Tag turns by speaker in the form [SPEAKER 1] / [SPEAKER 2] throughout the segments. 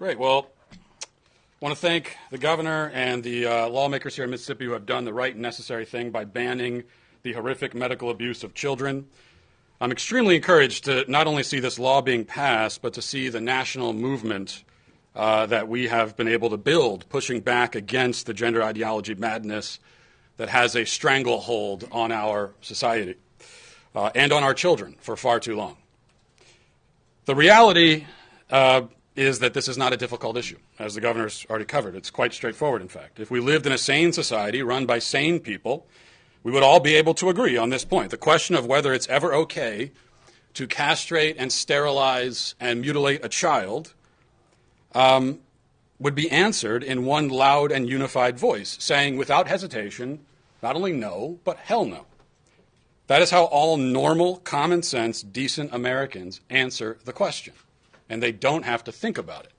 [SPEAKER 1] Great. Well, I want to thank the governor and the lawmakers here in Mississippi who have done the right and necessary thing by banning the horrific medical abuse of children. I'm extremely encouraged to not only see this law being passed, but to see the national movement that we have been able to build, pushing back against the gender ideology madness that has a stranglehold on our society and on our children for far too long. The reality is that this is not a difficult issue, as the governor's already covered. It's quite straightforward, in fact. If we lived in a sane society run by sane people, we would all be able to agree on this point. The question of whether it's ever okay to castrate and sterilize and mutilate a child would be answered in one loud and unified voice, saying without hesitation, not only no, but hell no. That is how all normal, common sense, decent Americans answer the question. And they don't have to think about it.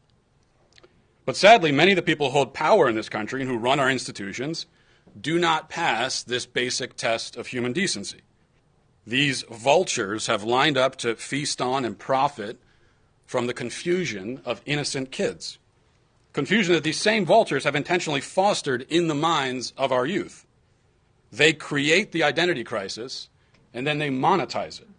[SPEAKER 1] But sadly, many of the people who hold power in this country and who run our institutions do not pass this basic test of human decency. These vultures have lined up to feast on and profit from the confusion of innocent kids. Confusion that these same vultures have intentionally fostered in the minds of our youth. They create the identity crisis, and then they monetize it.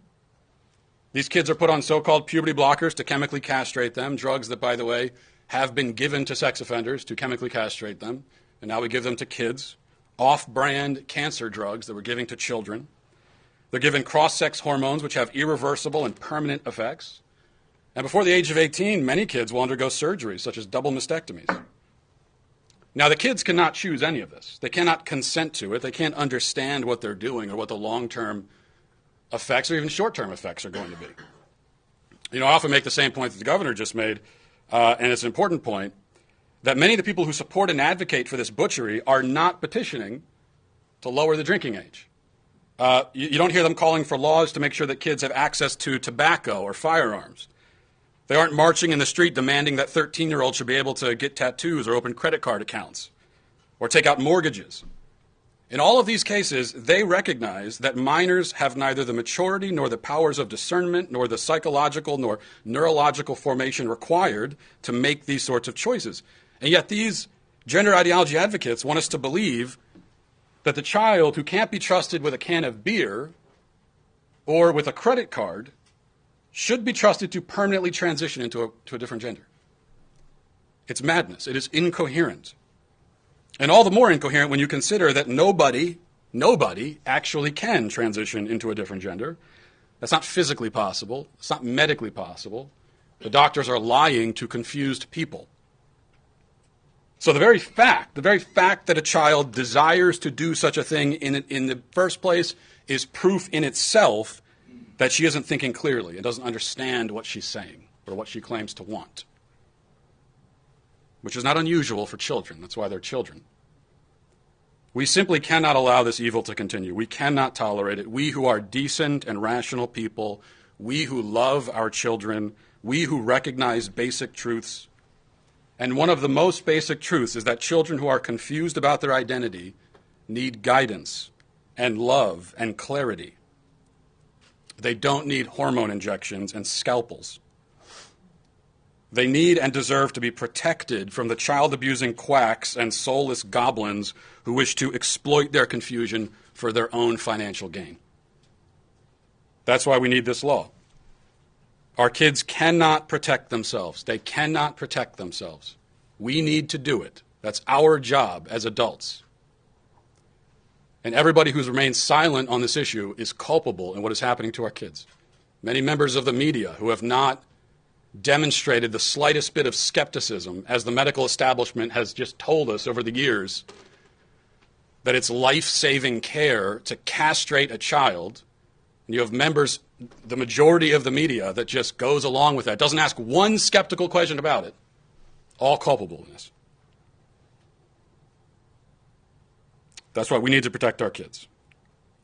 [SPEAKER 1] These kids are put on so-called puberty blockers to chemically castrate them, drugs that, by the way, have been given to sex offenders to chemically castrate them, and now we give them to kids. Off-brand cancer drugs that we're giving to children. They're given cross-sex hormones, which have irreversible and permanent effects. And before the age of 18, many kids will undergo surgeries, such as double mastectomies. Now, the kids cannot choose any of this. They cannot consent to it. They can't understand what they're doing or what the long-term effects or even short-term effects are going to be. You know, I often make the same point that the governor just made, and it's an important point, that many of the people who support and advocate for this butchery are not petitioning to lower the drinking age. You don't hear them calling for laws to make sure that kids have access to tobacco or firearms. They aren't marching in the street demanding that 13-year-olds should be able to get tattoos or open credit card accounts or take out mortgages. In all of these cases, they recognize that minors have neither the maturity nor the powers of discernment nor the psychological nor neurological formation required to make these sorts of choices. And yet these gender ideology advocates want us to believe that the child who can't be trusted with a can of beer or with a credit card should be trusted to permanently transition into a different gender. It's madness. It is incoherent. And all the more incoherent when you consider that nobody actually can transition into a different gender. That's not physically possible. It's not medically possible. The doctors are lying to confused people. So the very fact that a child desires to do such a thing in the first place is proof in itself that she isn't thinking clearly and doesn't understand what she's saying or what she claims to want, which is not unusual for children. That's why they're children. We simply cannot allow this evil to continue. We cannot tolerate it. We who are decent and rational people, we who love our children, we who recognize basic truths. And one of the most basic truths is that children who are confused about their identity need guidance and love and clarity. They don't need hormone injections and scalpels. They need and deserve to be protected from the child-abusing quacks and soulless goblins who wish to exploit their confusion for their own financial gain. That's why we need this law. Our kids cannot protect themselves. They cannot protect themselves. We need to do it. That's our job as adults. And everybody who's remained silent on this issue is culpable in what is happening to our kids. Many members of the media who have not demonstrated the slightest bit of skepticism, as the medical establishment has just told us over the years, that it's life-saving care to castrate a child. And you have members, the majority of the media, that just goes along with that, doesn't ask one skeptical question about it, all culpable in this. That's why we need to protect our kids.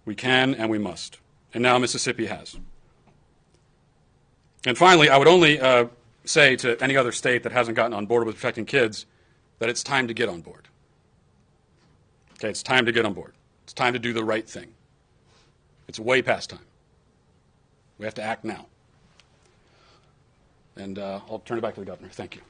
[SPEAKER 1] We can and we must. And now Mississippi has. And finally, I would only say to any other state that hasn't gotten on board with protecting kids that it's time to get on board. Okay, it's time to get on board. It's time to do the right thing. It's way past time. We have to act now. And I'll turn it back to the governor. Thank you.